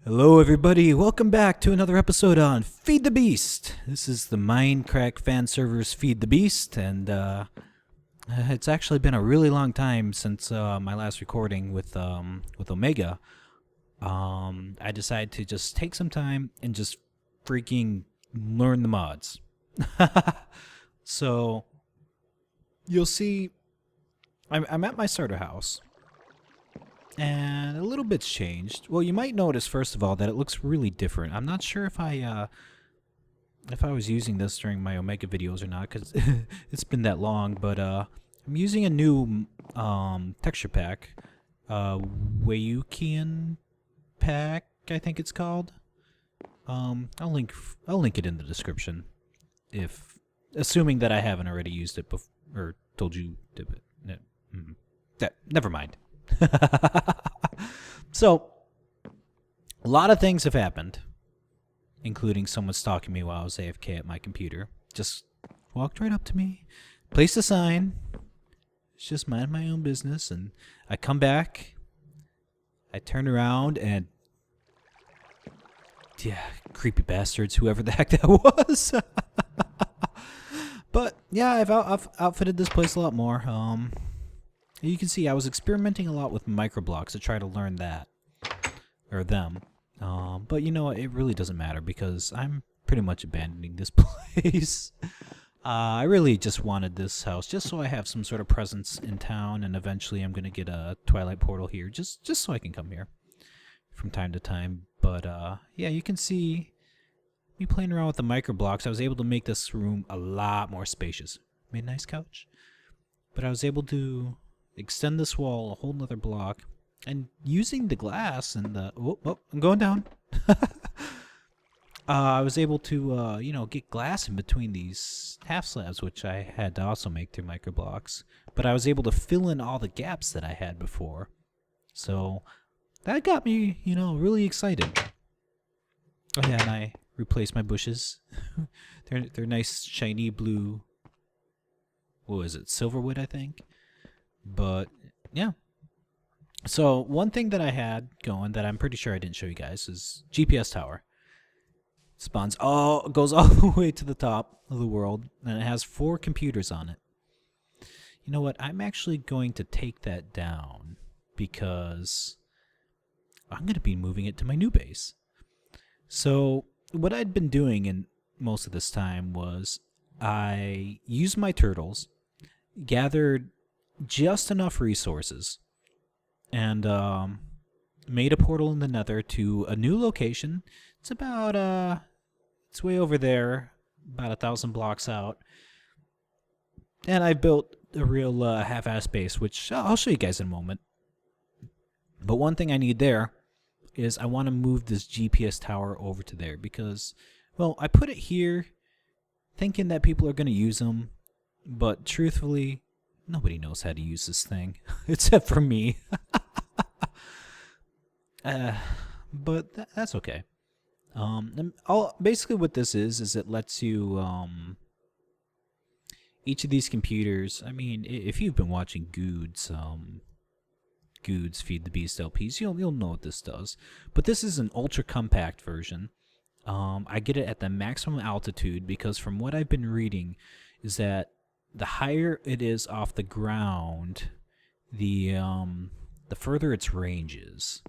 Hello, everybody. Welcome back to another episode on Feed the Beast. This is the Mindcrack Fanserver's Feed the Beast, and it's actually been a really long time since my last recording with Omega. I decided to just take some time and just freaking learn the mods. So you'll see, I'm at my starter house. And a little bit's changed. Well, you might notice first of all that it looks really different. I'm not sure if I was using this during my Omega videos or not, because it's been that long. But I'm using a new texture pack, Wayukian pack, I think it's called. I'll link it in the description, if assuming that I haven't already used it or told you to. Never mind. So, a lot of things have happened, including someone stalking me while I was AFK at my computer. Just walked right up to me, placed a sign, just mind my own business, and I come back, I turn around, and yeah, creepy bastards, whoever the heck that was. But yeah, I've outfitted this place a lot more. You can see I was experimenting a lot with microblocks to try to learn that, or them. But you know what, it really doesn't matter because I'm pretty much abandoning this place. I really just wanted this house just so I have some sort of presence in town, and eventually I'm going to get a Twilight portal here just so I can come here from time to time. But yeah, you can see me playing around with the microblocks. I was able to make this room a lot more spacious. Made a nice couch. But I was able to extend this wall a whole nother block, and using the glass and the I'm going down. I was able to get glass in between these half slabs, which I had to also make through microblocks. But I was able to fill in all the gaps that I had before, so that got me really excited. Oh yeah, and I replaced my bushes. they're nice shiny blue. What is it, silverwood, I think. But yeah, so one thing that I had going that I'm pretty sure I didn't show you guys is GPS tower. Goes all the way to the top of the world, and it has 4 computers on it. You know what, I'm actually going to take that down because I'm going to be moving it to my new base. So what I'd been doing in most of this time was I used my turtles, gathered just enough resources, and made a portal in the nether to a new location. It's about it's way over there, about 1,000 blocks out, and I built a real half-ass base, which I'll show you guys in a moment. But one thing I need there is I want to move this GPS tower over to there because, well, I put it here thinking that people are going to use them, but truthfully, nobody knows how to use this thing, except for me. But that's okay. Basically what this is it lets you, each of these computers, I mean, if you've been watching Good's Feed the Beast LPs, you'll know what this does. But this is an ultra compact version. I get it at the maximum altitude because from what I've been reading is that the higher it is off the ground, the further its range is.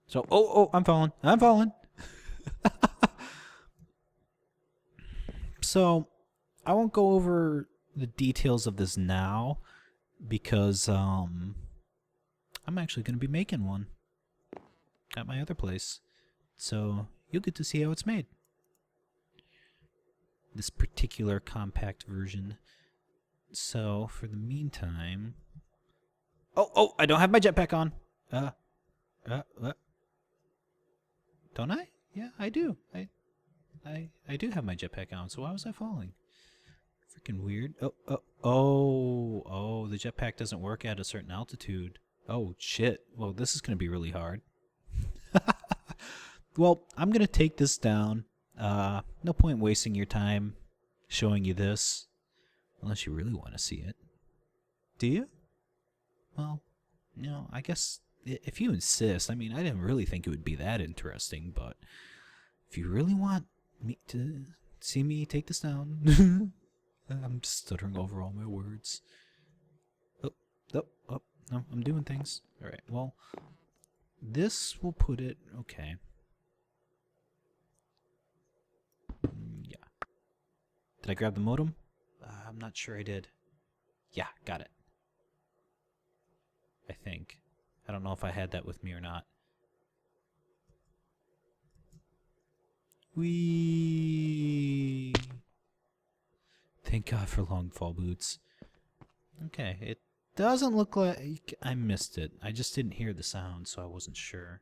So, I'm falling. So, I won't go over the details of this now because I'm actually going to be making one at my other place. So, you'll get to see how it's made. This particular compact version. So, for the meantime... Oh, I don't have my jetpack on. What? Don't I? Yeah, I do. I do have my jetpack on, so why was I falling? Freaking weird. Oh, the jetpack doesn't work at a certain altitude. Oh, shit. Well, this is going to be really hard. Well, I'm going to take this down. No point wasting your time showing you this. Unless you really want to see it. Do you? Well, I guess if you insist. I mean, I didn't really think it would be that interesting, but if you really want me to see me take this down, I'm just stuttering over all my words. Oh, no, I'm doing things. All right, well, this will put it, okay. Yeah. Did I grab the modem? I'm not sure I did. Yeah, got it. I think. I don't know if I had that with me or not. Whee! Thank God for long fall boots. Okay, it doesn't look like I missed it. I just didn't hear the sound, so I wasn't sure.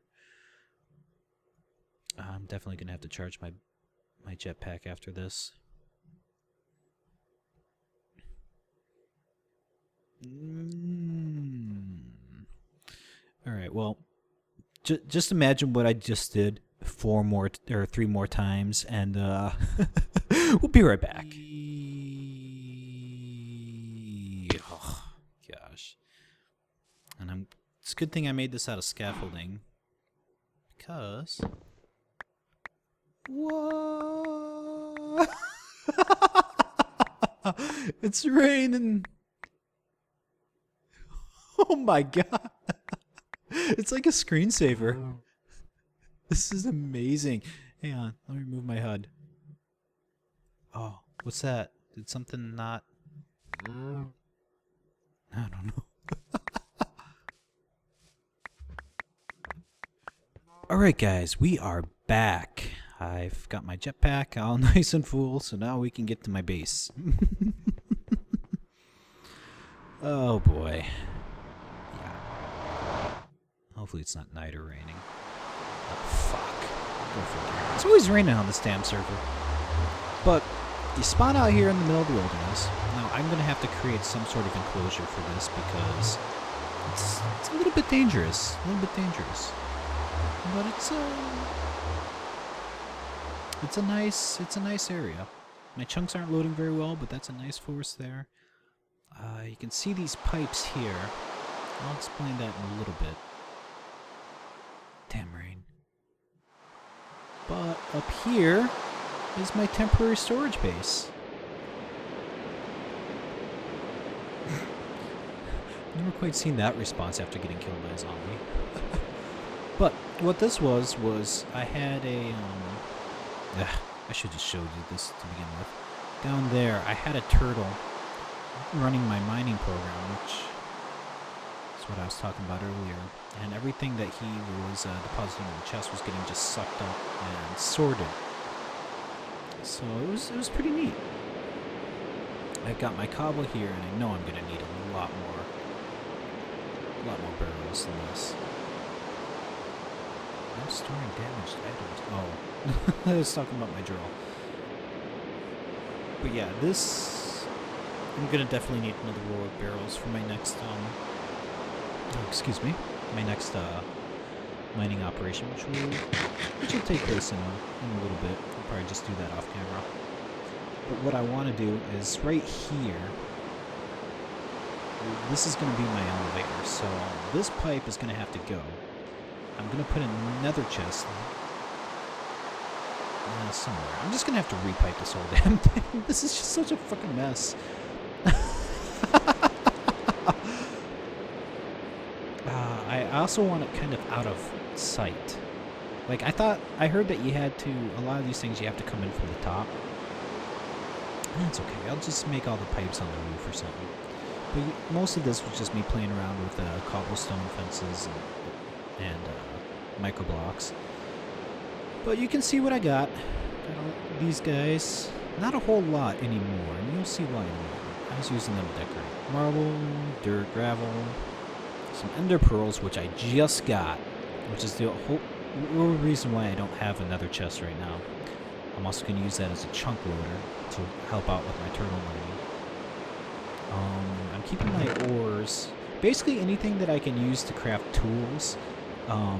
I'm definitely gonna have to charge my jetpack after this. All right, well, just imagine what I just did 4 more or 3 more times, and we'll be right back. Oh, gosh. And it's a good thing I made this out of scaffolding, because what? It's raining. Oh my god. It's like a screensaver. This is amazing. Hang on, let me remove my HUD. Oh, what's that? Did something not... I don't know. Alright guys, we are back. I've got my jetpack all nice and full, so now we can get to my base. Oh boy. Hopefully it's not night or raining. Oh, fuck. Go figure. It's always raining on this damn server. But you spawn out here in the middle of the wilderness. Now, I'm going to have to create some sort of enclosure for this because it's a little bit dangerous. A little bit dangerous. But it's a nice area. My chunks aren't loading very well, but that's a nice forest there. You can see these pipes here. I'll explain that in a little bit. Damn rain. But up here is my temporary storage base. Never quite seen that response after getting killed by a zombie. But what this was I had a I should just showed you this to begin with. Down there I had a turtle running my mining program, which is what I was talking about earlier. And everything that he was depositing in the chest was getting just sucked up and sorted. So it was pretty neat. I've got my cobble here, and I know I'm gonna need a lot more barrels than this. I'm storing damaged items. Oh, I was talking about my drill. But yeah, this I'm gonna definitely need another row of barrels for my next my next mining operation, which will take place in a little bit. I'll probably just do that off camera. But what I want to do is right here. This is going to be my elevator, so this pipe is going to have to go. I'm going to put another chest somewhere. I'm just going to have to repipe this whole damn thing. This is just such a fucking mess. I also want it kind of out of sight. Like, I heard that you had to, a lot of these things you have to come in from the top. That's okay, I'll just make all the pipes on the roof or something. But most of this was just me playing around with cobblestone fences and micro blocks. But you can see what I got. These guys, not a whole lot anymore, and you'll see why in a moment. I was using them to decorate. Marble, dirt, gravel, some ender pearls, which I just got, which is the whole reason why I don't have another chest right now. I'm also going to use that as a chunk loader to help out with my turtle mining. I'm keeping my ores, basically anything that I can use to craft tools.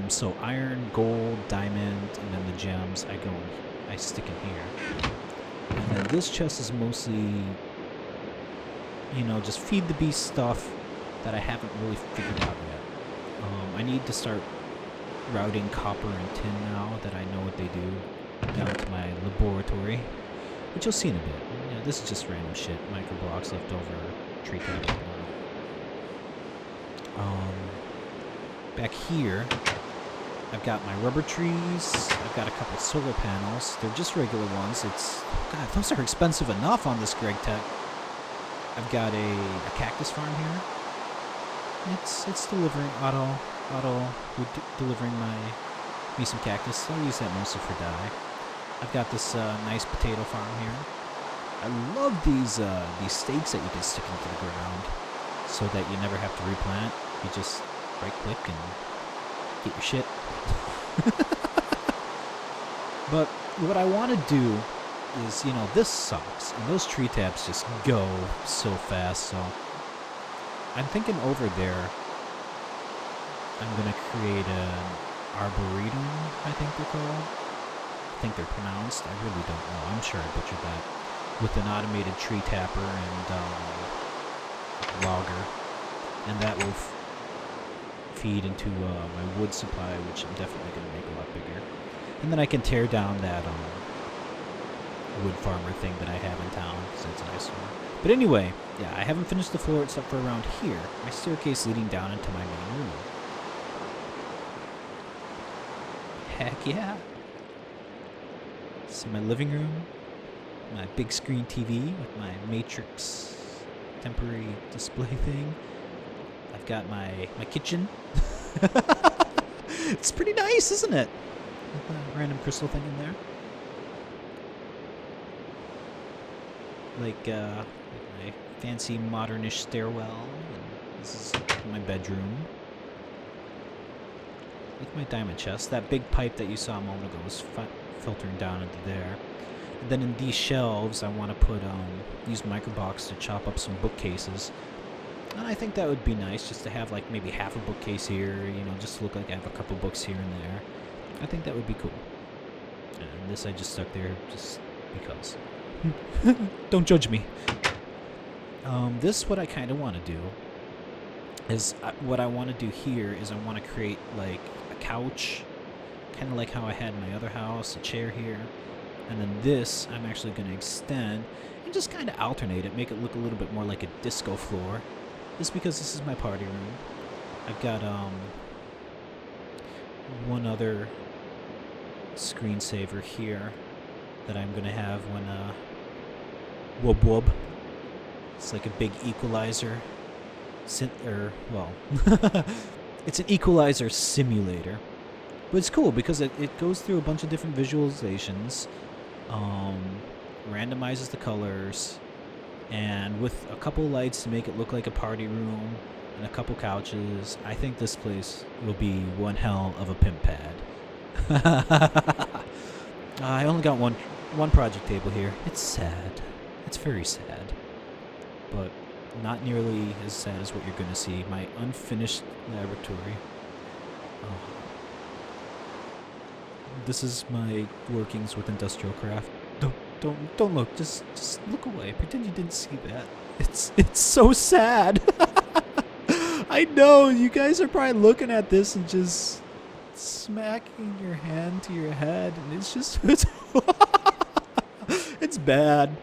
So iron, gold, diamond, and then the gems I stick in here. And then this chest is mostly, just feed the beast stuff that I haven't really figured out yet. I need to start routing copper and tin now that I know what they do down to my laboratory, which you'll see in a bit. Yeah, this is just random shit, micro blocks left over, tree cap. Back here, I've got my rubber trees. I've got a couple solar panels. They're just regular ones. God, those are expensive enough on this Greg Tech. I've got a cactus farm here. It's delivering delivering me some cactus. I'll use that mostly for dye. I've got this nice potato farm here. I love these stakes that you can stick into the ground so that you never have to replant. You just right click and get your shit. But what I want to do is, this sucks, and those tree taps just go so fast, so I'm thinking over there I'm going to create an arboretum, I think they're called. I think they're pronounced. I really don't know. I'm sure I butchered that. With an automated tree tapper and logger. And that will feed into my wood supply, which I'm definitely going to make a lot bigger. And then I can tear down that wood farmer thing that I have in town, so it's a nice one. But anyway, yeah, I haven't finished the floor except for around here. My staircase leading down into my main room. Heck yeah. So my living room, my big screen TV with my Matrix temporary display thing. I've got my kitchen. It's pretty nice, isn't it? With a random crystal thing in there. Like my fancy modernish stairwell. And this is my bedroom. With my diamond chest. That big pipe that you saw a moment ago was filtering down into there. And then in these shelves, I want to put use microbox to chop up some bookcases. And I think that would be nice just to have like maybe half a bookcase here, just to look like I have a couple books here and there. I think that would be cool. And this I just stuck there just because. Don't judge me. This, what I kind of want to do is, what I want to do here is I want to create like a couch, kind of like how I had in my other house, a chair here. And then this, I'm actually going to extend and just kind of alternate it, make it look a little bit more like a disco floor. Just because this is my party room. I've got one other screensaver here that I'm gonna have when wub wub. It's like a big equalizer. It's an equalizer simulator. But it's cool because it goes through a bunch of different visualizations, randomizes the colors, and with a couple lights to make it look like a party room and a couple couches, I think this place will be one hell of a pimp pad. I only got one project table here. It's sad. It's very sad. But not nearly as sad as what you're going to see. My unfinished laboratory. This is my workings with IndustrialCraft. Don't look. Just look away. Pretend you didn't see that. It's so sad. I know you guys are probably looking at this and just smacking your hand to your head, and it's bad.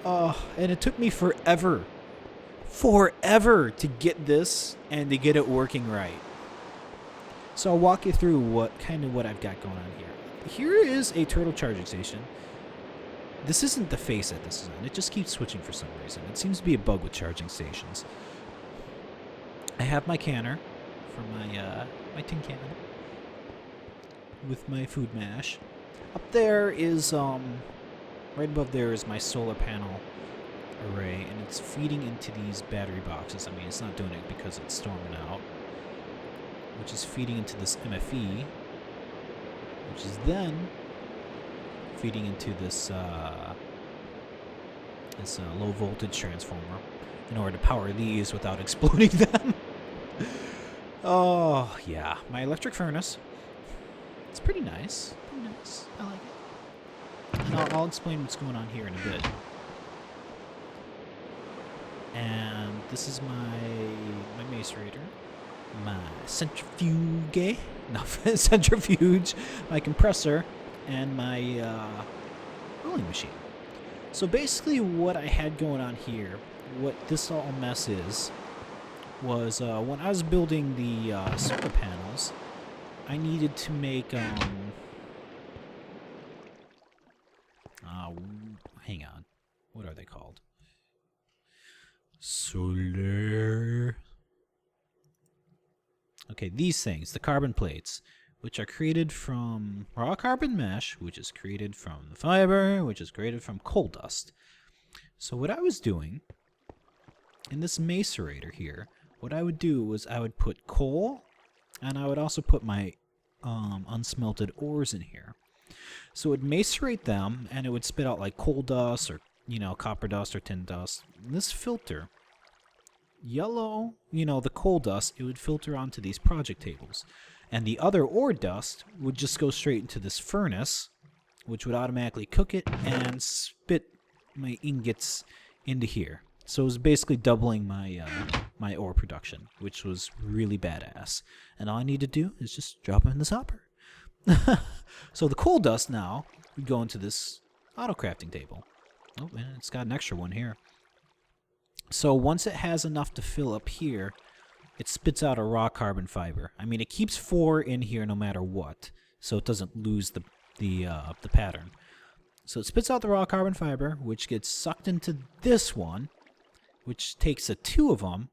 And it took me forever to get this and to get it working right. So I'll walk you through what I've got going on here. Here is a turtle charging station. This isn't the face that this is on. It just keeps switching for some reason. It seems to be a bug with charging stations. I have my canner for my tin can with my food mash. Up there is right above there is my solar panel array, and it's feeding into these battery boxes. I mean, it's not doing it because it's storming out, which is feeding into this MFE, which is then feeding into this low voltage transformer in order to power these without exploding them. Oh yeah, my electric furnace. It's pretty nice. I like it. And I'll explain what's going on here in a bit. And this is my macerator. my centrifuge, no, centrifuge, my compressor, and my rolling machine. So basically what I had going on here, what this all mess is, was when I was building the solar panels, I needed to make, hang on, what are they called? Solar... Okay, these things, the carbon plates, which are created from raw carbon mesh, which is created from the fiber, which is created from coal dust. So what I was doing in this macerator here, what I would do was I would put coal, and I would also put my unsmelted ores in here. So it would macerate them, and it would spit out like coal dust or, you know, copper dust or tin dust. And this filter, yellow, you know, the coal dust, it would filter onto these project tables. And the other ore dust would just go straight into this furnace, which would automatically cook it and spit my ingots into here. So it was basically doubling my my ore production, which was really badass. And all I need to do is just drop them in this hopper. So the coal dust now would go into this auto crafting table. Oh, and it's got an extra one here. So once it has enough to fill up here, it spits out a raw carbon fiber. I mean, it keeps 4 in here no matter what, so it doesn't lose the pattern. So it spits out the raw carbon fiber, which gets sucked into this one, which takes 2 of them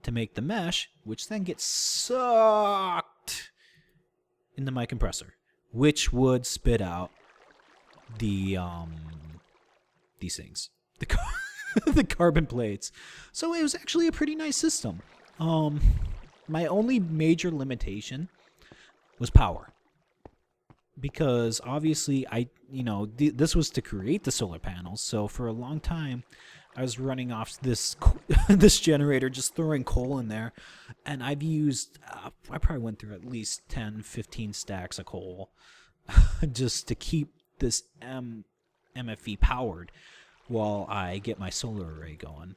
to make the mesh, which then gets sucked into my compressor, which would spit out the these things, the carbon plates. So it was actually a pretty nice system. My only major limitation was power, because obviously this was to create the solar panels. So for a long time, I was running off this this generator, just throwing coal in there, and I've used I probably went through at least 10-15 stacks of coal just to keep this MFE powered while I get my solar array going.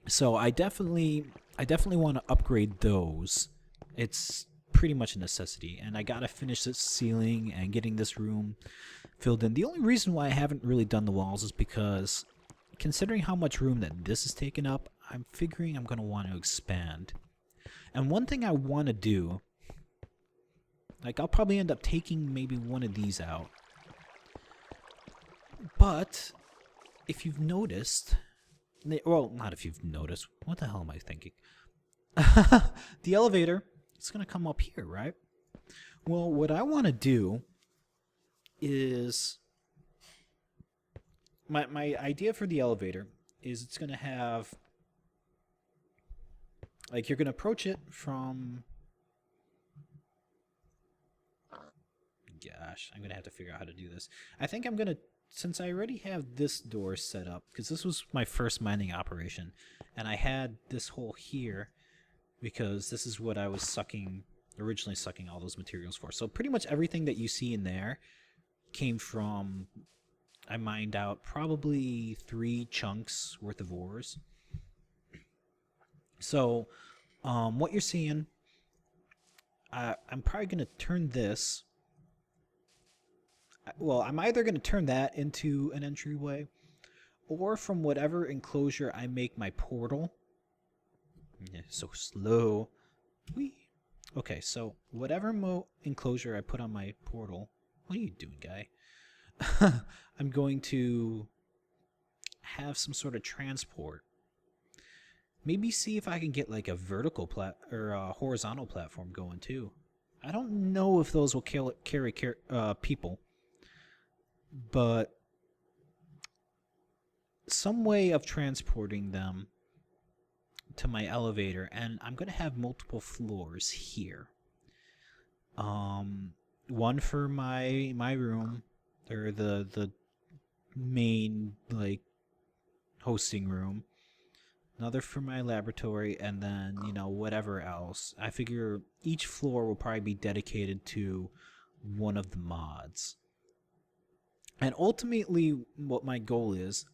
So I definitely want to upgrade those. It's pretty much a necessity, and I gotta finish this ceiling and getting this room filled in. The only reason why I haven't really done the walls is because, considering how much room that this is taking up, I'm figuring I'm gonna want to expand. And one thing I want to do, like, I'll probably end up taking maybe one of these out. But if you've noticed, well, not if you've noticed. What the hell am I thinking? The elevator, it's going to come up here, right? Well, what I want to do is... My idea for the elevator is it's going to have... Like, you're going to approach it from... Gosh, I'm going to have to figure out how to do this. I think I'm going to... Since I already have this door set up, because this was my first mining operation, and I had this hole here because this is what I was originally sucking all those materials for. So pretty much everything that you see in there came from, I mined out probably 3 chunks worth of ores. So what you're seeing, I'm probably going to turn this... Well, I'm either going to turn that into an entryway, or from whatever enclosure I make my portal. Yeah, so slow. Whee. Okay, so whatever enclosure I put on my portal... What are you doing, guy? I'm going to have some sort of transport. Maybe see if I can get like a vertical or a horizontal platform going too. I don't know if those will carry people. But some way of transporting them to my elevator, and I'm going to have multiple floors here. One for my room, or the main, like, hosting room. Another for my laboratory, and then, whatever else. I figure each floor will probably be dedicated to one of the mods. And ultimately, what my goal is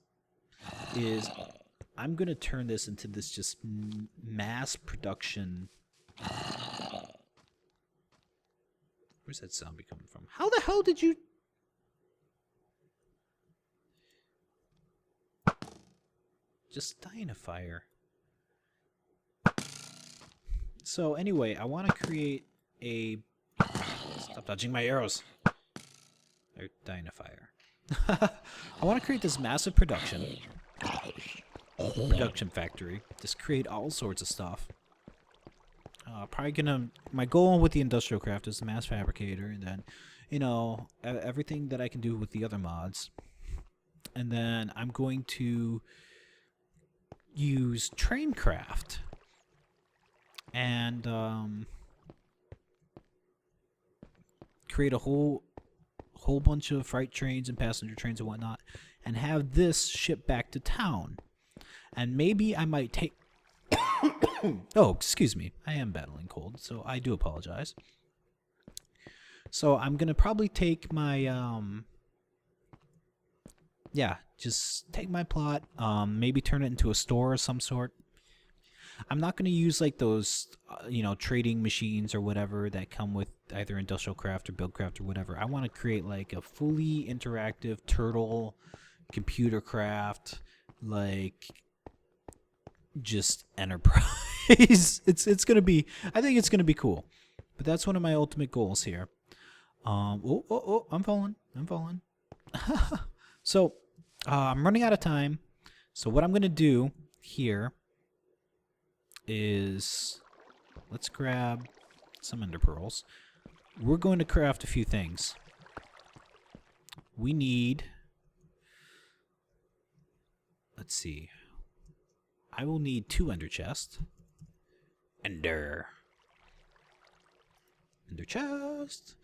I'm going to turn this into this just mass production. Where's that zombie coming from? How the hell did you... Just die in a fire. So anyway, I want to create a... Stop dodging my arrows. They're dying in a fire. I want to create this massive production factory. Just create all sorts of stuff. Probably gonna... My goal with the IndustrialCraft is the mass fabricator, and then, you know, everything that I can do with the other mods. And then I'm going to use Traincraft and create a whole bunch of freight trains and passenger trains and whatnot, and have this shipped back to town. And maybe I might take... Oh, excuse me. I am battling cold, so I do apologize. So I'm going to probably take my... yeah, just take my plot, maybe turn it into a store of some sort. I'm not going to use like those, you know, trading machines or whatever that come with either IndustrialCraft or BuildCraft or whatever. I want to create like a fully interactive turtle computer craft, like just enterprise. It's going to be, I think it's going to be cool. But that's one of my ultimate goals here. Oh, I'm falling. So, I'm running out of time. So what I'm going to do here is, let's grab some ender pearls. We're going to craft a few things. We need, let's see. I will need 2 ender chests. Ender chest.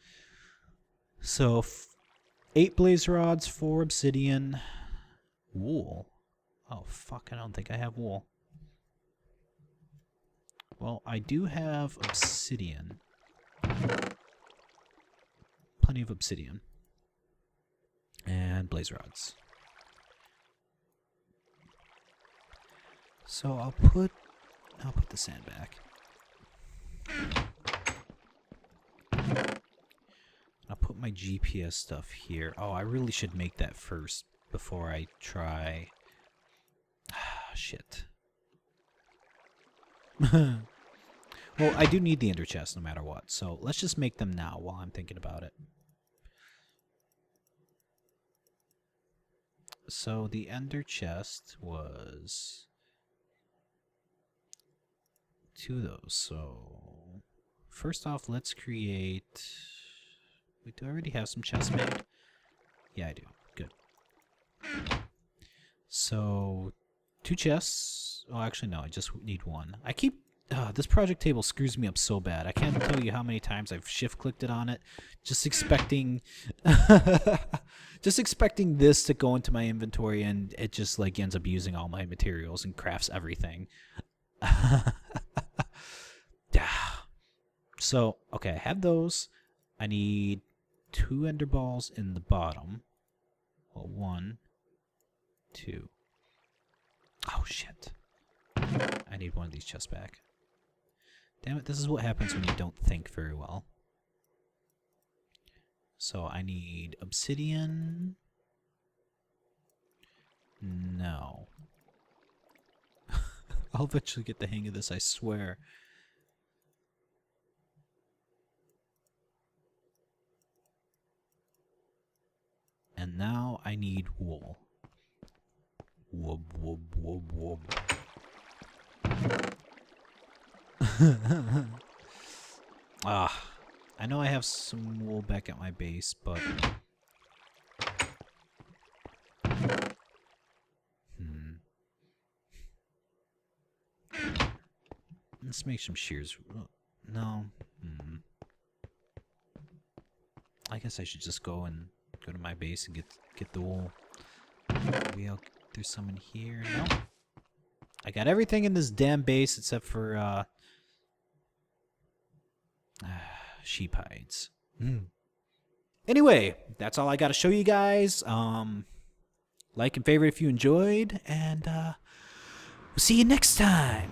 So 8 blaze rods, 4 obsidian, wool. Oh fuck, I don't think I have wool. Well, I do have obsidian. Plenty of obsidian. And blaze rods. So I'll put the sand back. I'll put my GPS stuff here. Oh, I really should make that first before I try. Shit. Well, I do need the ender chest no matter what, so let's just make them now while I'm thinking about it. So the ender chest was 2 of those. So first off, let's create... Wait, do I already have some chests made? Yeah, I do. Good. So 2 chests. Oh, actually, no. I just need 1. I keep... this project table screws me up so bad. I can't tell you how many times I've shift-clicked it on it, just expecting... just expecting this to go into my inventory, and it just, like, ends up using all my materials and crafts everything. So, okay, I have those. I need 2 ender balls in the bottom. Well, 1, 2. Oh, shit. I need one of these chests back. Damn it, this is what happens when you don't think very well. So I need obsidian. No. I'll eventually get the hang of this, I swear. And now I need wool. Whoop, whoop, whoop, whoop. I know I have some wool back at my base, but... Let's make some shears. No. I guess I should just go to my base and get the wool. Maybe there's some in here. No. I got everything in this damn base except for sheep hides. Anyway, that's all I got to show you guys. Like and favorite if you enjoyed, and See you next time.